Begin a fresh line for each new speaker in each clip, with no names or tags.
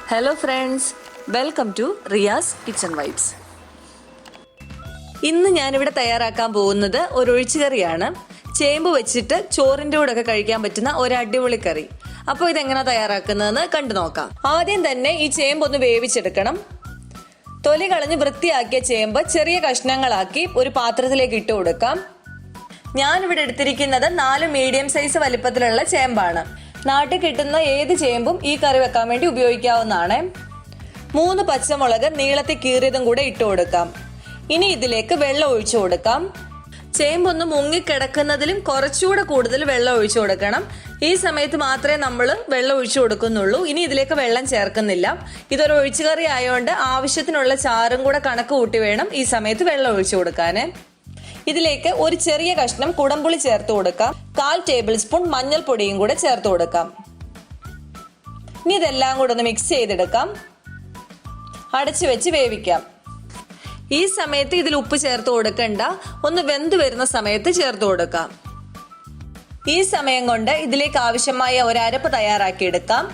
Hello friends, welcome to Riya's Kitchen Vibes. ഇന്ന് ഞാനിവിടെ തയ്യാറാക്കാൻ പോകുന്നത് ഒരു ഒഴിച്ചുകറിയാണ്. ചേമ്പ് വെച്ചിട്ട് ചോറിൻ്റെ കൂടെ ഒക്കെ കഴിക്കാൻ പറ്റുന്ന ഒരു അടിപൊളി കറി. അപ്പോൾ ഇതെങ്ങനെ തയ്യാറാക്കുന്നതെന്ന് കണ്ടു നോക്കാം. ആദ്യം തന്നെ ഈ ചേമ്പ് ഒന്ന് വേവിച്ചെടുക്കണം. തൊലി കളഞ്ഞ് വൃത്തിയാക്കിയ ചേമ്പ് ചെറിയ കഷ്ണങ്ങളാക്കി ഒരു പാത്രത്തിലേക്ക് ഇട്ട് കൊടുക്കാം. ഞാനിവിടെ എടുത്തിരിക്കുന്നത് 4 മീഡിയം സൈസ് വലിപ്പത്തിലുള്ള ചേമ്പാണ്. നാട്ടിൽ കിട്ടുന്ന ഏത് ചേമ്പും ഈ കറി വെക്കാൻ വേണ്ടി ഉപയോഗിക്കാവുന്നതാണ്. 3 പച്ചമുളക് നീളത്തിൽ കീറിയതും കൂടെ ഇട്ട് കൊടുക്കാം. ഇനി ഇതിലേക്ക് വെള്ളം ഒഴിച്ചു കൊടുക്കാം. ചേമ്പൊന്ന് മുങ്ങിക്കിടക്കുന്നതിലും കുറച്ചുകൂടെ കൂടുതൽ വെള്ളം ഒഴിച്ചു കൊടുക്കണം. ഈ സമയത്ത് മാത്രമേ നമ്മൾ വെള്ളം ഒഴിച്ചു കൊടുക്കുന്നുള്ളൂ. ഇനി ഇതിലേക്ക് വെള്ളം ചേർക്കുന്നില്ല. ഇതൊരു ഒഴിച്ചുകറി ആയതുകൊണ്ട് ആവശ്യത്തിനുള്ള ചാറും കൂടെ കണക്ക് കൂട്ടി വേണം ഈ സമയത്ത് വെള്ളം ഒഴിച്ചു കൊടുക്കാൻ. ഇതിലേക്ക് ഒരു ചെറിയ കഷ്ണം കുടംപുളി ചേർത്ത് കൊടുക്കാം. 1/4 ടേബിൾ സ്പൂൺ മഞ്ഞൾപ്പൊടിയും കൂടെ ചേർത്ത് കൊടുക്കാം. ഇനി ഇതെല്ലാം കൂടെ ഒന്ന് മിക്സ് ചെയ്തെടുക്കാം. അടച്ചു വെച്ച് വേവിക്കാം. ഈ സമയത്ത് ഇതിൽ ഉപ്പ് ചേർത്ത് കൊടുക്കണ്ട, ഒന്ന് വെന്ത് വരുന്ന സമയത്ത് ചേർത്ത് കൊടുക്കാം. ഈ സമയം കൊണ്ട് ഇതിലേക്ക് ആവശ്യമായ ഒരു അരപ്പ് തയ്യാറാക്കിയെടുക്കാം.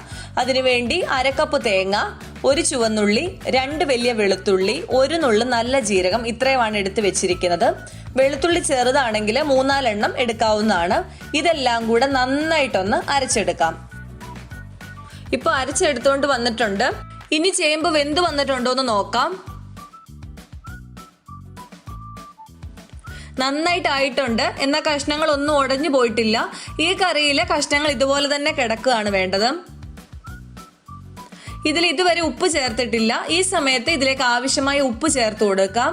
അതിനുവേണ്ടി 1/2 കപ്പ് തേങ്ങ, 1 ചുവന്നുള്ളി, 2 വലിയ വെളുത്തുള്ളി, 1 നുള്ളു നല്ല ജീരകം, ഇത്രയുമാണ് എടുത്ത് വെച്ചിരിക്കുന്നത്. വെളുത്തുള്ളി ചെറുതാണെങ്കിൽ 3-4 എണ്ണം എടുക്കാവുന്നതാണ്. ഇതെല്ലാം കൂടെ നന്നായിട്ടൊന്ന് അരച്ചെടുക്കാം. ഇപ്പൊ അരച്ചെടുത്തോണ്ട് വന്നിട്ടുണ്ട്. ഇനി ചേമ്പ് വെന്ത് വന്നിട്ടുണ്ടോ എന്ന് നോക്കാം. നന്നായിട്ടായിട്ടുണ്ട്. എന്നാൽ കഷ്ണങ്ങൾ ഒന്നും ഉടഞ്ഞു പോയിട്ടില്ല. ഈ കറിയിലെ കഷ്ണങ്ങൾ ഇതുപോലെ തന്നെ കിടക്കുകയാണ് വേണ്ടത്. ഇതിൽ ഇതുവരെ ഉപ്പ് ചേർത്തിട്ടില്ല. ഈ സമയത്ത് ഇതിലേക്ക് ആവശ്യമായ ഉപ്പ് ചേർത്ത് കൊടുക്കാം.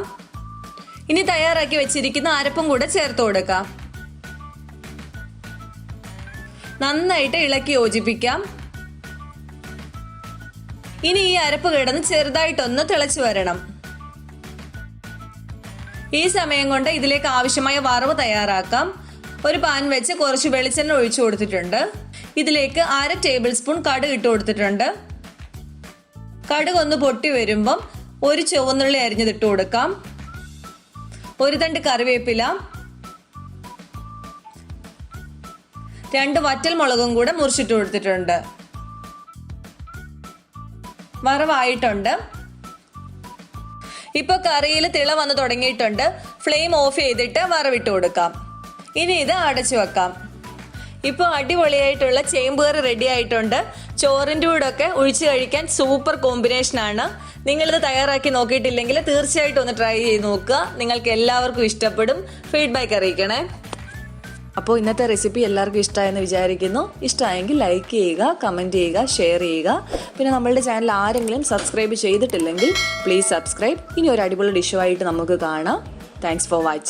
ഇനി തയ്യാറാക്കി വെച്ചിരിക്കുന്ന അരപ്പും കൂടെ ചേർത്ത് കൊടുക്കാം. നന്നായിട്ട് ഇളക്കി യോജിപ്പിക്കാം. ഇനി ഈ അരപ്പ് കിടന്ന് ചെറുതായിട്ടൊന്ന് തിളച്ചു വരണം. ഈ സമയം കൊണ്ട് ഇതിലേക്ക് ആവശ്യമായ വറവ് തയ്യാറാക്കാം. ഒരു പാൻ വെച്ച് കുറച്ച് വെളിച്ചെണ്ണ ഒഴിച്ചു കൊടുത്തിട്ടുണ്ട്. ഇതിലേക്ക് 1/2 ടേബിൾ സ്പൂൺ കടുക് ഇട്ട് കൊടുത്തിട്ടുണ്ട്. കടുക് ഒന്ന് പൊട്ടി വരുമ്പം 1 ചുവന്നുള്ളി അരിഞ്ഞതിട്ട് കൊടുക്കാം. 1 തണ്ട് കറിവേപ്പില, 2 വറ്റൽ മുളകും കൂടെ മുറിച്ചിട്ട് കൊടുത്തിട്ടുണ്ട്. വറവായിട്ടുണ്ട്. ഇപ്പൊ കറിയിൽ തിള വന്ന് തുടങ്ങിയിട്ടുണ്ട്. ഫ്ലെയിം ഓഫ് ചെയ്തിട്ട് വറവിട്ട് കൊടുക്കാം. ഇനി ഇത് അടച്ചു വെക്കാം. ഇപ്പോൾ അടിപൊളിയായിട്ടുള്ള ചേമ്പ് കറി റെഡി ആയിട്ടുണ്ട്. ചോറിൻ്റെ കൂടെ ഒക്കെ ഒഴിച്ച് കഴിക്കാൻ സൂപ്പർ കോമ്പിനേഷനാണ്. നിങ്ങളിത് തയ്യാറാക്കി നോക്കിയിട്ടില്ലെങ്കിൽ തീർച്ചയായിട്ടും ഒന്ന് ട്രൈ ചെയ്ത് നോക്കുക. നിങ്ങൾക്ക് എല്ലാവർക്കും ഇഷ്ടപ്പെടും. ഫീഡ്ബാക്ക് അറിയിക്കണേ. അപ്പോൾ ഇന്നത്തെ റെസിപ്പി എല്ലാവർക്കും ഇഷ്ടമായെന്ന് വിചാരിക്കുന്നു. ഇഷ്ടമായെങ്കിൽ ലൈക്ക് ചെയ്യുക, കമൻറ്റ് ചെയ്യുക, ഷെയർ ചെയ്യുക. പിന്നെ നമ്മളുടെ ചാനൽ ആരെങ്കിലും സബ്സ്ക്രൈബ് ചെയ്തിട്ടില്ലെങ്കിൽ പ്ലീസ് സബ്സ്ക്രൈബ്. ഇനി ഒരു അടിപൊളി ഡിഷുമായിട്ട് നമുക്ക് കാണാം. Thanks for watching.